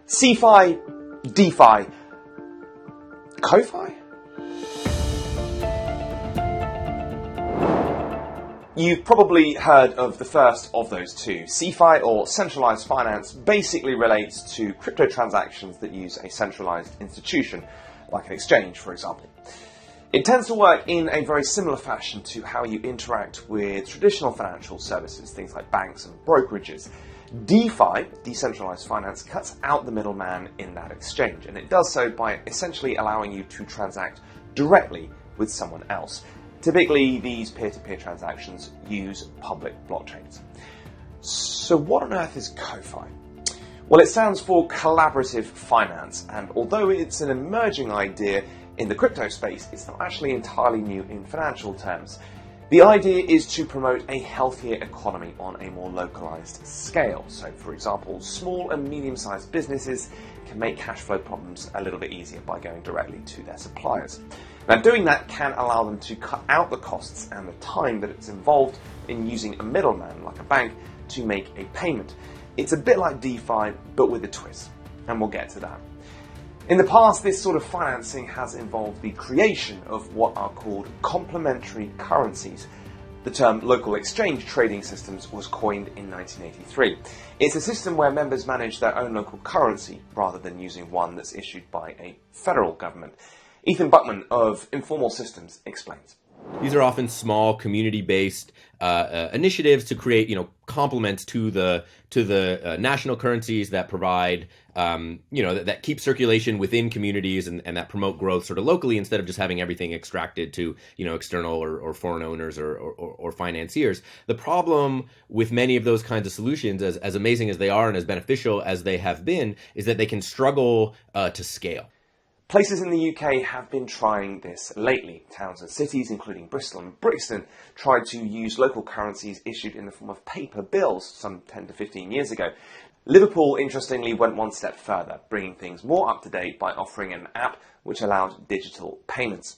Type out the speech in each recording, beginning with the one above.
CeFi, DeFi, CoFi? You've probably heard of the first of those two. CeFi, or centralized finance, basically relates to crypto transactions that use a centralized institution, like an exchange, for example. It tends to work in a very similar fashion to how you interact with traditional financial services, things like banks and brokerages. DeFi, decentralized finance, cuts out the middleman in that exchange, and it does so by essentially allowing you to transact directly with someone else. Typically, these peer-to-peer transactions use public blockchains. So what on earth is CoFi? Well, it stands for collaborative finance, and although it's an emerging idea in the crypto space, it's not actually entirely new in financial terms. The idea is to promote a healthier economy on a more localized scale. So, for example, small and medium-sized businesses can make cash flow problems a little bit easier by going directly to their suppliers. Now, doing that can allow them to cut out the costs and the time that it's involved in using a middleman, like a bank, to make a payment. It's a bit like DeFi, but with a twist, and we'll get to that. In the past, this sort of financing has involved the creation of what are called complementary currencies. The term local exchange trading systems was coined in 1983. It's a system where members manage their own local currency rather than using one that's issued by a federal government. Ethan Buckman of Informal Systems explains. These are often small community-based initiatives to create, complements to the national currencies that provide, that keep circulation within communities and that promote growth sort of locally instead of just having everything extracted to, external or foreign owners or financiers. The problem with many of those kinds of solutions, as amazing as they are and as beneficial as they have been, is that they can struggle to scale. Places in the UK have been trying this lately. Towns and cities, including Bristol and Brixton, tried to use local currencies issued in the form of paper bills some 10 to 15 years ago. Liverpool, interestingly, went one step further, bringing things more up to date by offering an app which allowed digital payments.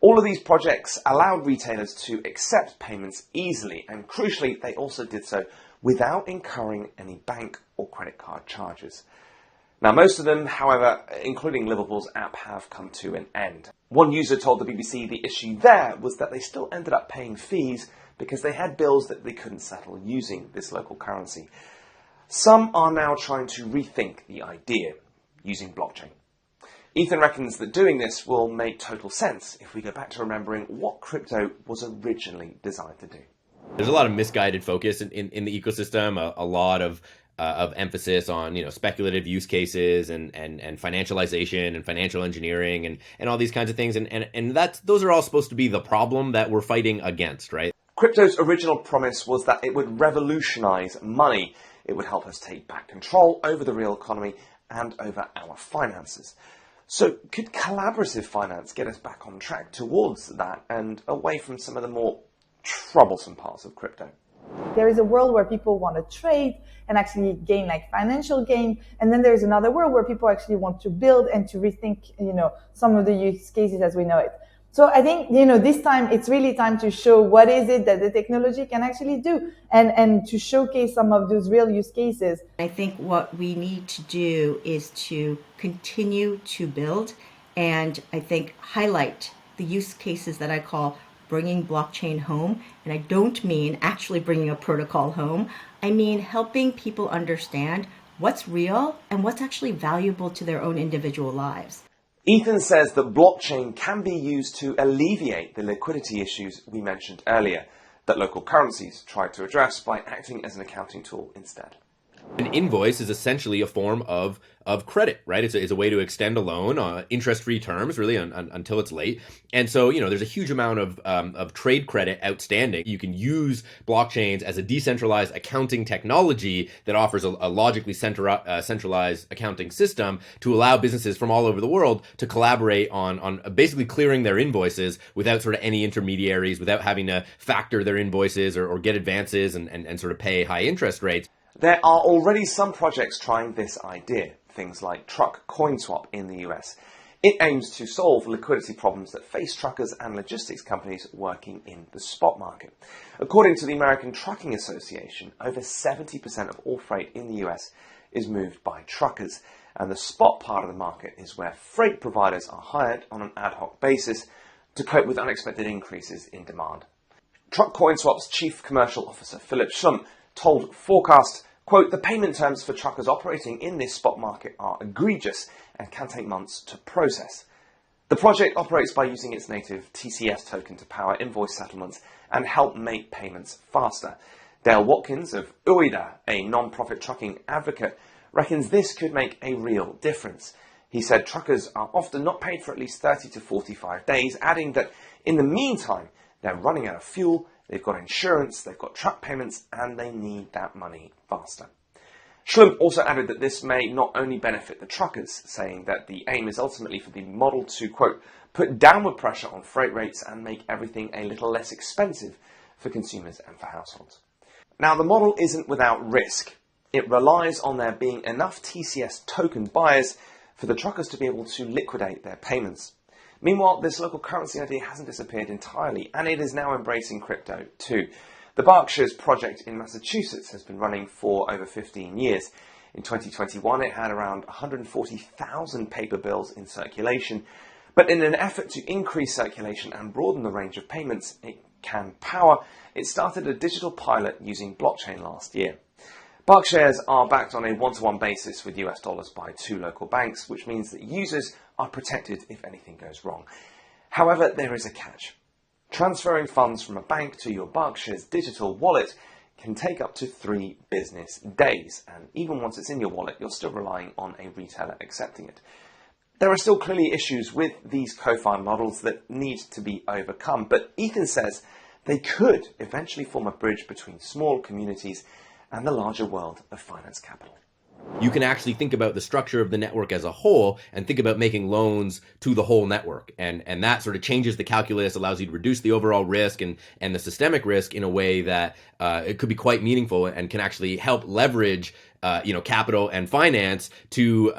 All of these projects allowed retailers to accept payments easily, and crucially, they also did so without incurring any bank or credit card charges. Now, most of them, however, including Liverpool's app, have come to an end. One user told the BBC the issue there was that they still ended up paying fees because they had bills that they couldn't settle using this local currency. Some are now trying to rethink the idea using blockchain. Ethan reckons that doing this will make total sense if we go back to remembering what crypto was originally designed to do. There's a lot of misguided focus in the ecosystem, a lot of emphasis on speculative use cases and financialization and financial engineering and all these kinds of things, and those are all supposed to be the problem that we're fighting against, right? Crypto's original promise was that it would revolutionize money. It would help us take back control over the real economy and over our finances. So could collaborative finance get us back on track towards that and away from some of the more troublesome parts of crypto? There is a world where people want to trade and actually gain financial gain. And then there's another world where people actually want to build and to rethink, some of the use cases as we know it. So I think, this time it's really time to show what is it that the technology can actually do and to showcase some of those real use cases. I think what we need to do is to continue to build and I think highlight the use cases that I call bringing blockchain home. And I don't mean actually bringing a protocol home. I mean helping people understand what's real and what's actually valuable to their own individual lives. Ethan says that blockchain can be used to alleviate the liquidity issues we mentioned earlier, that local currencies try to address by acting as an accounting tool instead. An invoice is essentially a form of credit, right? It's a way to extend a loan on interest-free terms, really, until it's late. And so, there's a huge amount of trade credit outstanding. You can use blockchains as a decentralized accounting technology that offers a logically centralized accounting system to allow businesses from all over the world to collaborate on basically clearing their invoices without sort of any intermediaries, without having to factor their invoices or get advances and sort of pay high interest rates. There are already some projects trying this idea, things like Truck CoinSwap in the US. It aims to solve liquidity problems that face truckers and logistics companies working in the spot market. According to the American Trucking Association, over 70% of all freight in the US is moved by truckers. and the spot part of the market is where freight providers are hired on an ad hoc basis to cope with unexpected increases in demand. Truck CoinSwap's Chief Commercial Officer Philip Schlump told Forkast, quote, "The payment terms for truckers operating in this spot market are egregious and can take months to process. The project operates by using its native TCS token to power invoice settlements and help make payments faster." Dale Watkins of UIDA, a non-profit trucking advocate, reckons this could make a real difference. He said truckers are often not paid for at least 30 to 45 days, adding that in the meantime, they're running out of fuel, they've got insurance, they've got truck payments, and they need that money faster. Schlump also added that this may not only benefit the truckers, saying that the aim is ultimately for the model to, quote, "put downward pressure on freight rates and make everything a little less expensive for consumers and for households." Now, the model isn't without risk. It relies on there being enough TCS token buyers for the truckers to be able to liquidate their payments. Meanwhile, this local currency idea hasn't disappeared entirely, and it is now embracing crypto too. The Berkshires project in Massachusetts has been running for over 15 years. In 2021, it had around 140,000 paper bills in circulation, but in an effort to increase circulation and broaden the range of payments it can power, it started a digital pilot using blockchain last year. Berkshires are backed on a one-to-one basis with US dollars by 2 local banks, which means that users are protected if anything goes wrong. However, there is a catch. Transferring funds from a bank to your Berkshire's digital wallet can take up to 3 business days, and even once it's in your wallet, you're still relying on a retailer accepting it. There are still clearly issues with these CoFi models that need to be overcome, but Ethan says they could eventually form a bridge between small communities and the larger world of finance capital. You can actually think about the structure of the network as a whole and think about making loans to the whole network. And that sort of changes the calculus, allows you to reduce the overall risk and the systemic risk in a way that it could be quite meaningful and can actually help leverage capital and finance to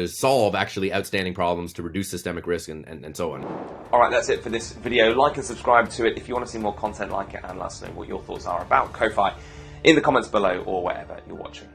solve actually outstanding problems, to reduce systemic risk and so on. All right, that's it for this video. Like and subscribe to it if you want to see more content like it, and let us know what your thoughts are about CoFi in the comments below or wherever you're watching.